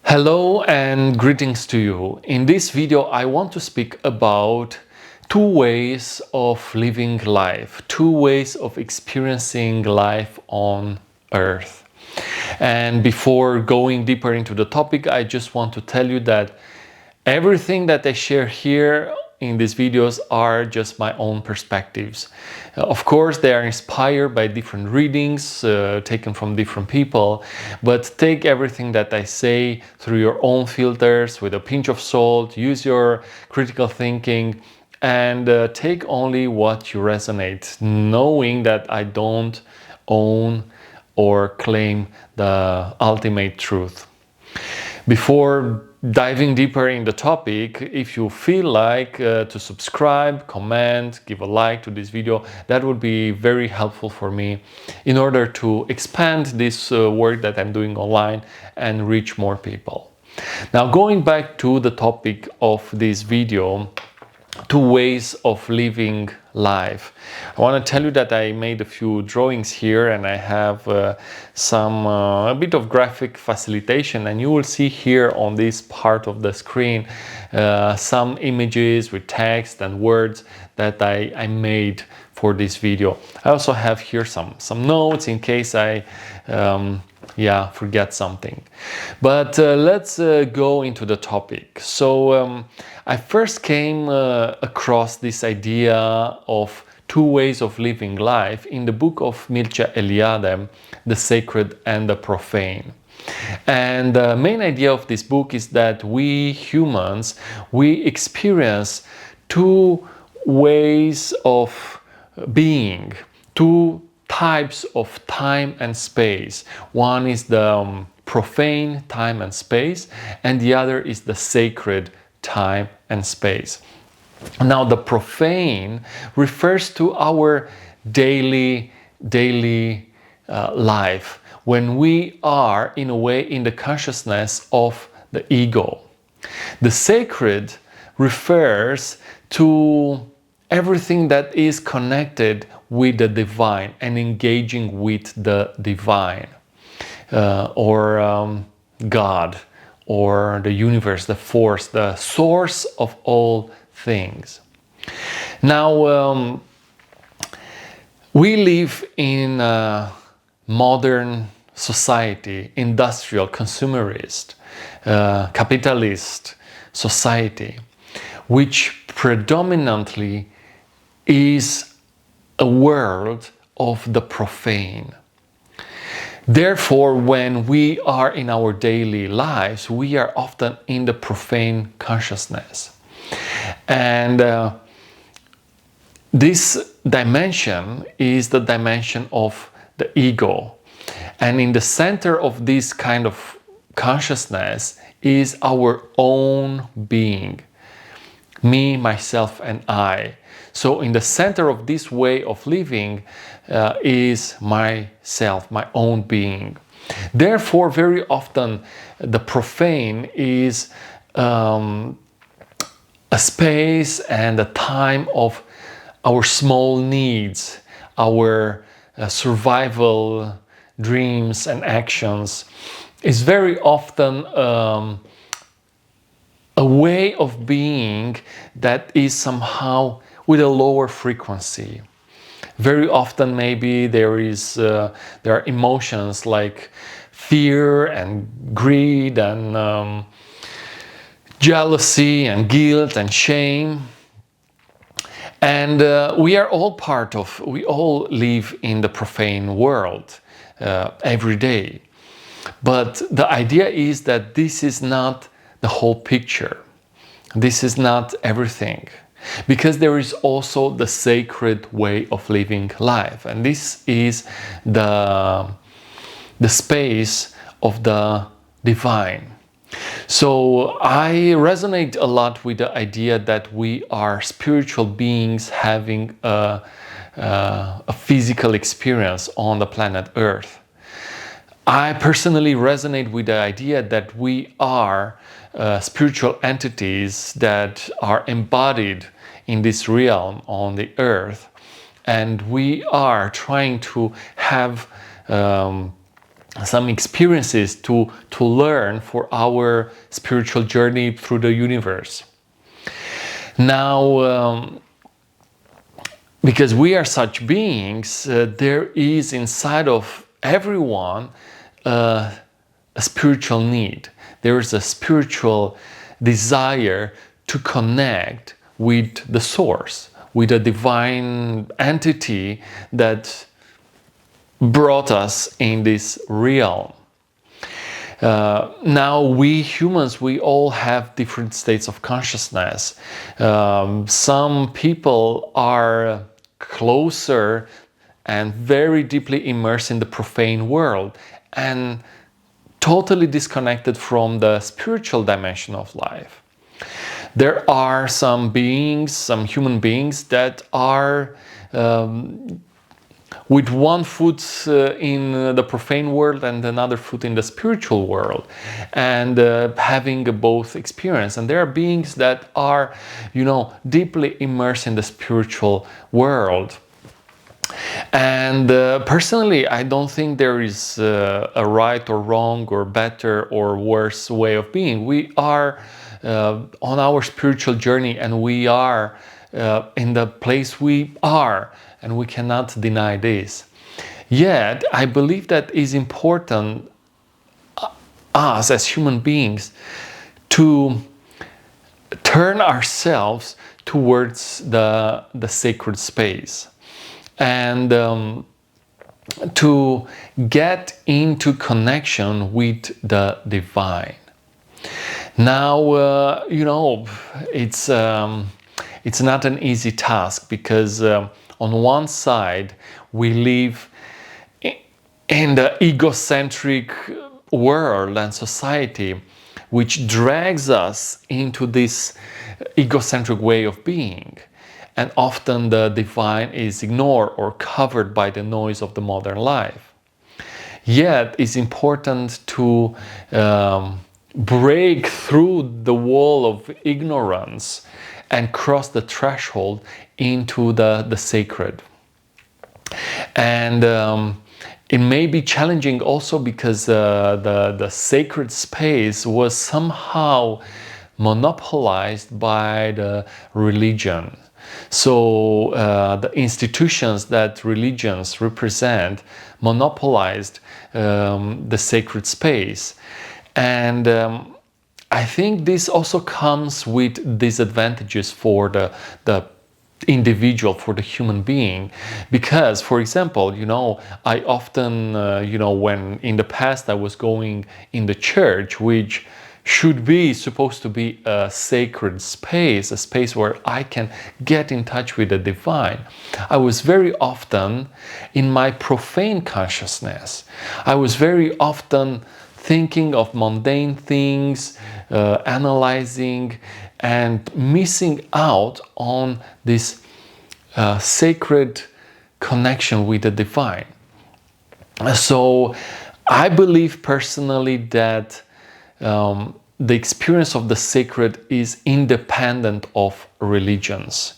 Hello and greetings to you. In this video I want to speak about two ways of living life, two ways of experiencing life on Earth. And before going deeper into the topic, I just want to tell you that everything that I share here in these videos are just my own perspectives. Of course, they are inspired by different readings taken from different people, but take everything that I say through your own filters with a pinch of salt, use your critical thinking, and take only what you resonate, knowing that I don't own or claim the ultimate truth. Before diving deeper in the topic, if you feel like to subscribe, comment, give a like to this video, that would be very helpful for me in order to expand this work that I'm doing online and reach more people. Now, going back to the topic of this video, two ways of living life. I want to tell you that I made a few drawings here and I have a bit of graphic facilitation, and you will see here on this part of the screen some images with text and words that I made for this video. I also have here some notes in case I forget something. But let's go into the topic. So I first came across this idea of two ways of living life in the book of Mircea Eliade, The Sacred and the Profane. And the main idea of this book is that we humans, we experience two ways of being, two types of time and space. One is the profane time and space, and the other is the sacred time and space. Now, the profane refers to our daily life, when we are, in a way, in the consciousness of the ego. The sacred refers to everything that is connected with the divine and engaging with the divine, or God, or the universe, the force, the source of all things. Now, we live in a modern society, industrial, consumerist, capitalist society, which predominantly is a world of the profane. Therefore, when we are in our daily lives, we are often in the profane consciousness. And this dimension is the dimension of the ego. And in the center of this kind of consciousness is our own being. Me, myself, and I. So in the center of this way of living is myself, my own being. Therefore, very often the profane is a space and a time of our small needs, our survival dreams and actions. Is very often a way of being that is somehow with a lower frequency. Very often maybe there are emotions like fear and greed and jealousy and guilt and shame. And we all live in the profane world every day. But the idea is that this is not the whole picture. This is not everything. Because there is also the sacred way of living life. And this is the space of the divine. So I resonate a lot with the idea that we are spiritual beings having a physical experience on the planet Earth. I personally resonate with the idea that we are spiritual entities that are embodied in this realm on the earth, and we are trying to have some experiences to learn for our spiritual journey through the universe. Now, because we are such beings, there is inside of everyone a spiritual need. There is a spiritual desire to connect with the source, with a divine entity that brought us in this realm. Now, we humans, we all have different states of consciousness. Some people are closer and very deeply immersed in the profane world and totally disconnected from the spiritual dimension of life. There are some beings, some human beings that are with one foot in the profane world and another foot in the spiritual world, and having both experience. And there are beings that are, deeply immersed in the spiritual world. And personally, I don't think there is a right or wrong or better or worse way of being. We are on our spiritual journey, and we are in the place we are, and we cannot deny this. Yet, I believe that it's important, us as human beings, to turn ourselves towards the sacred space, and to get into connection with the divine. Now, it's not an easy task, because on one side we live in the egocentric world and society, which drags us into this egocentric way of being. And often the divine is ignored or covered by the noise of the modern life. Yet it's important to break through the wall of ignorance and cross the threshold into the sacred. And it may be challenging also because the sacred space was somehow monopolized by the religion. So the institutions that religions represent monopolized the sacred space. And I think this also comes with disadvantages for the individual, for the human being, because, for example, I often, when in the past I was going in the church, which should be supposed to be a sacred space, a space where I can get in touch with the divine, I was very often in my profane consciousness. I was very often thinking of mundane things, analyzing, and missing out on this sacred connection with the divine. So I believe personally that the experience of the sacred is independent of religions,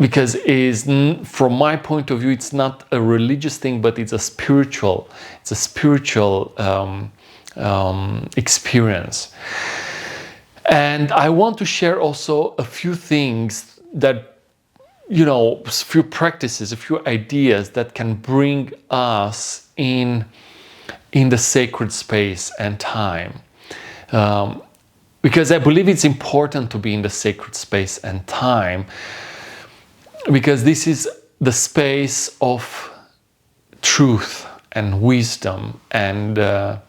because from my point of view, it's not a religious thing, but it's a spiritual experience. And I want to share also a few things that, a few practices, a few ideas that can bring us in the sacred space and time. Because I believe it's important to be in the sacred space and time, because this is the space of truth and wisdom and the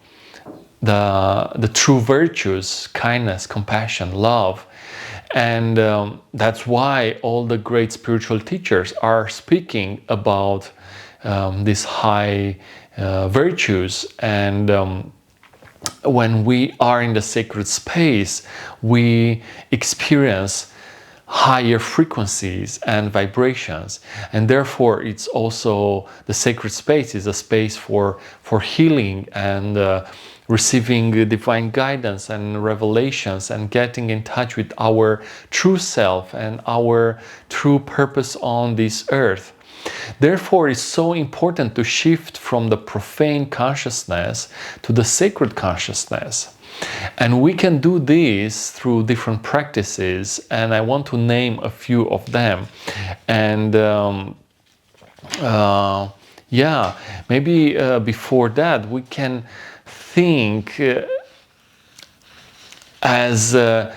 true virtues, kindness, compassion, love. And that's why all the great spiritual teachers are speaking about these high virtues. And when we are in the sacred space, we experience higher frequencies and vibrations, and therefore it's also, the sacred space is a space for healing and receiving divine guidance and revelations, and getting in touch with our true self and our true purpose on this earth. Therefore, it's so important to shift from the profane consciousness to the sacred consciousness. And we can do this through different practices, and I want to name a few of them. And yeah, maybe before that we can think as the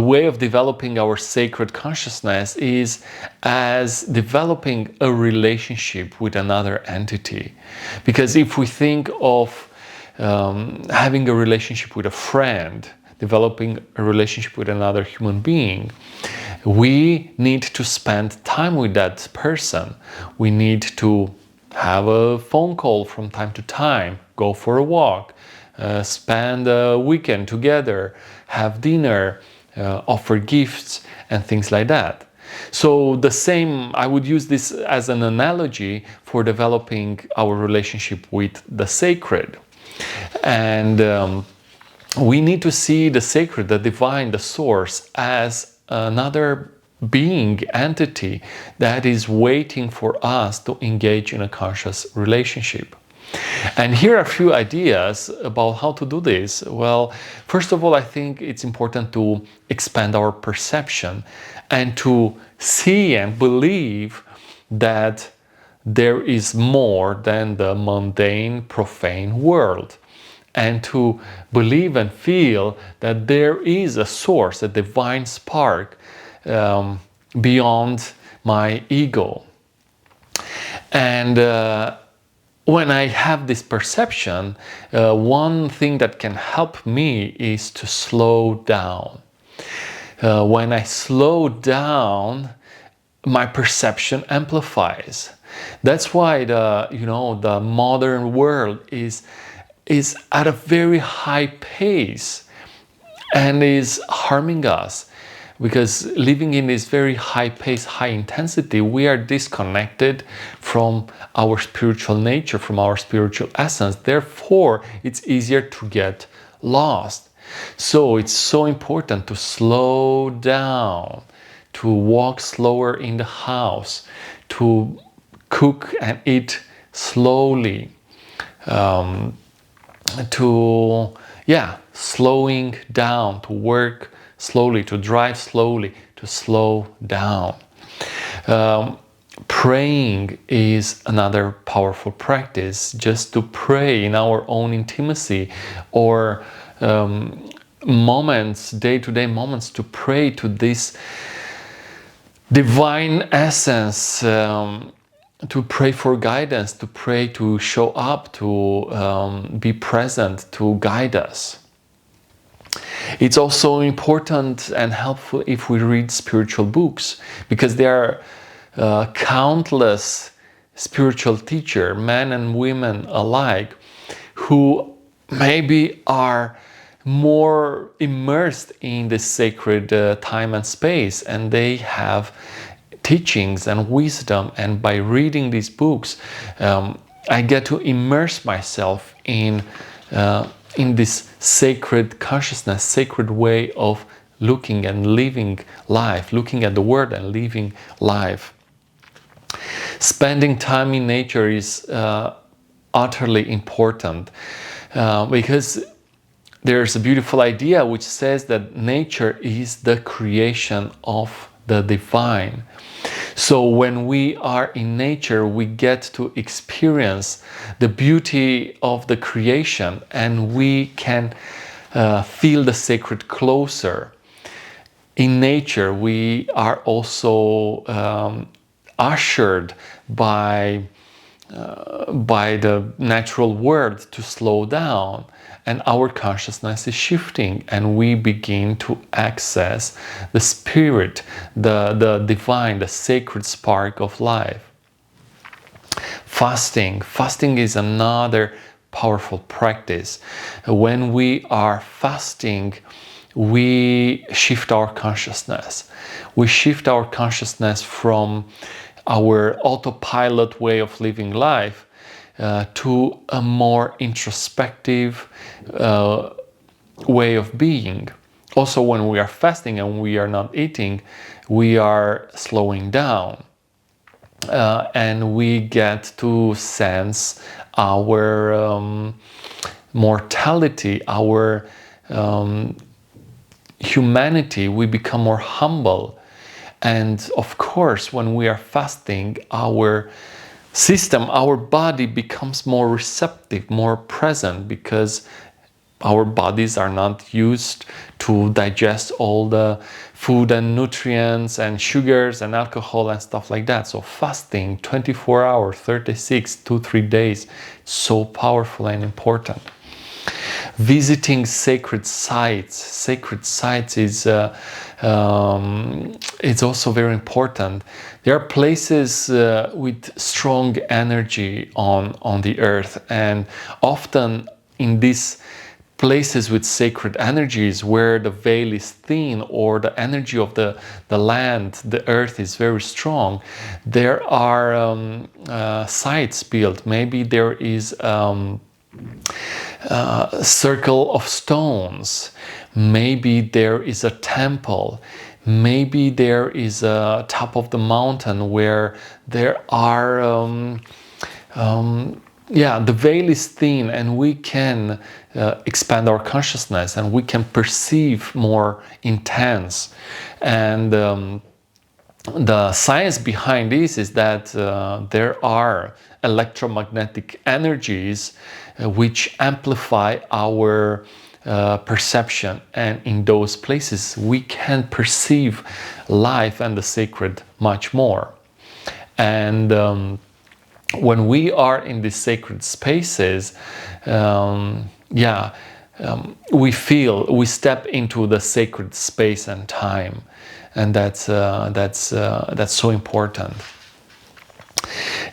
way of developing our sacred consciousness is as developing a relationship with another entity. Because if we think of having a relationship with a friend, developing a relationship with another human being, we need to spend time with that person. We need to have a phone call from time to time, go for a walk, spend a weekend together, have dinner, offer gifts, and things like that. So the same, I would use this as an analogy for developing our relationship with the sacred. And we need to see the sacred, the divine, the source as another being, entity that is waiting for us to engage in a conscious relationship. And here are a few ideas about how to do this. Well, first of all, I think it's important to expand our perception and to see and believe that there is more than the mundane, profane world. And to believe and feel that there is a source, a divine spark beyond my ego. And when I have this perception, one thing that can help me is to slow down. When I slow down, my perception amplifies. That's why the modern world is at a very high pace and is harming us. Because living in this very high pace, high intensity, we are disconnected from our spiritual nature, from our spiritual essence. Therefore, it's easier to get lost. So it's so important to slow down, to walk slower in the house, to cook and eat slowly, slowing down, to work slowly, to drive slowly, to slow down. Praying is another powerful practice, just to pray in our own intimacy, or moments, day-to-day moments, to pray to this divine essence, to pray for guidance, to pray to show up, to be present, to guide us. It's also important and helpful if we read spiritual books, because there are countless spiritual teachers, men and women alike, who maybe are more immersed in this sacred time and space, and they have teachings and wisdom. And by reading these books, I get to immerse myself in this sacred consciousness, sacred way of looking and living life, looking at the world and living life. Spending time in nature is utterly important, because there's a beautiful idea which says that nature is the creation of the divine. So when we are in nature, we get to experience the beauty of the creation, and we can feel the sacred closer. In nature, we are also ushered by the natural world to slow down, and our consciousness is shifting, and we begin to access the spirit, the divine, the sacred spark of life. Fasting is another powerful practice. When we are fasting, we shift our consciousness. We shift our consciousness from our autopilot way of living life to a more introspective way of being. Also, when we are fasting and we are not eating, we are slowing down. and we get to sense our mortality, our humanity. We become more humble. And of course, when we are fasting, our system, our body becomes more receptive, more present, because our bodies are not used to digest all the food and nutrients and sugars and alcohol and stuff like that. So fasting 24 hours, 36, 2-3 days, so powerful and important. Visiting sacred sites is it's also very important. There are places with strong energy on the earth, and often in these places with sacred energies where the veil is thin or the energy of the land, the earth is very strong, there are sites built. Maybe there is circle of stones, maybe there is a temple, maybe there is a top of the mountain where there are the veil is thin, and we can expand our consciousness, and we can perceive more intense. And the science behind this is that there are electromagnetic energies which amplify our perception, and in those places we can perceive life and the sacred much more. And when we are in these sacred spaces, we step into the sacred space and time, and that's so important.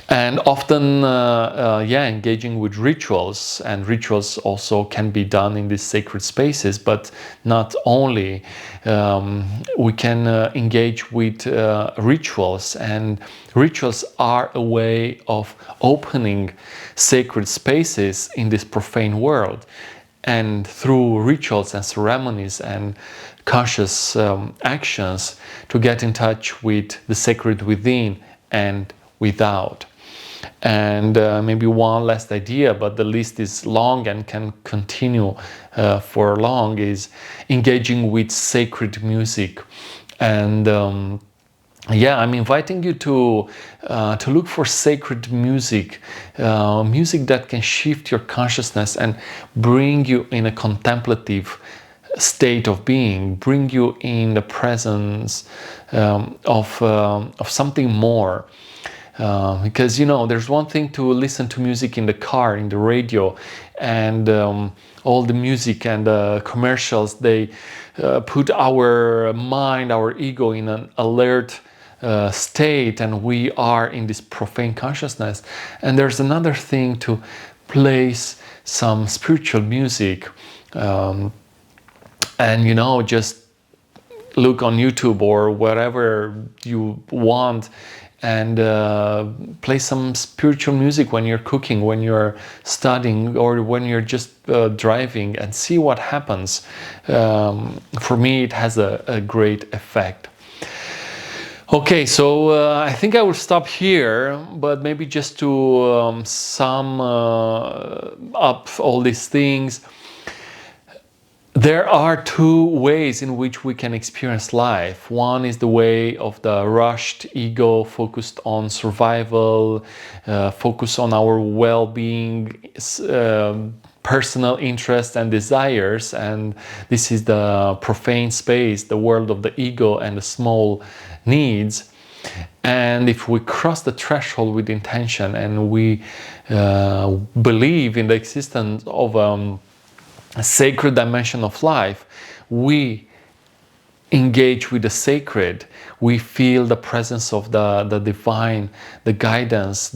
And often, engaging with rituals, and rituals also can be done in these sacred spaces, but not only. We can engage with rituals, and rituals are a way of opening sacred spaces in this profane world. And through rituals and ceremonies and conscious actions, to get in touch with the sacred within and without. And maybe one last idea, but the list is long and can continue for long, is engaging with sacred music. And I'm inviting you to look for sacred music, music that can shift your consciousness and bring you in a contemplative state of being, bring you in the presence of something more. Because there's one thing to listen to music in the car, in the radio, and all the music and the commercials, they put our mind, our ego in an alert state, and we are in this profane consciousness. And there's another thing to place some spiritual music, and just look on YouTube or whatever you want, and play some spiritual music when you're cooking, when you're studying, or when you're just driving, and see what happens. For me, it has a great effect. Okay, so I think I will stop here, but maybe just to sum up all these things. There are two ways in which we can experience life. One is the way of the rushed ego, focused on survival, focused on our well-being, personal interests and desires. And this is the profane space, the world of the ego and the small needs. And if we cross the threshold with intention, and we believe in the existence of a sacred dimension of life, we engage with the sacred, we feel the presence of the divine, the guidance,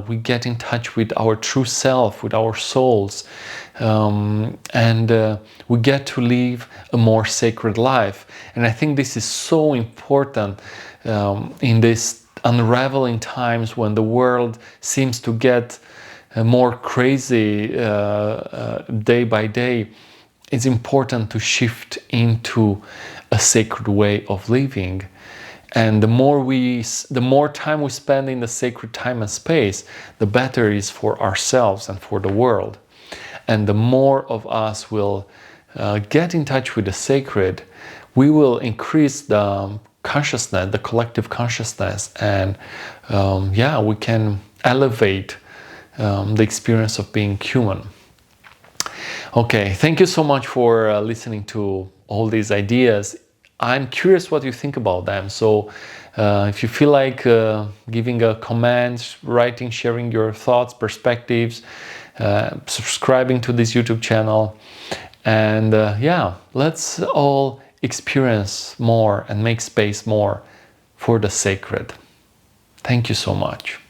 we get in touch with our true self, with our souls, and we get to live a more sacred life. And I think this is so important in these unraveling times when the world seems to get more crazy day by day. It's important to shift into a sacred way of living. And the more time we spend in the sacred time and space, the better it is for ourselves and for the world. And the more of us will get in touch with the sacred, we will increase the consciousness, the collective consciousness, and we can elevate the experience of being human. Okay, thank you so much for listening to all these ideas. I'm curious what you think about them. So if you feel like giving a comment, writing, sharing your thoughts, perspectives, subscribing to this YouTube channel, and let's all experience more and make space more for the sacred. Thank you so much.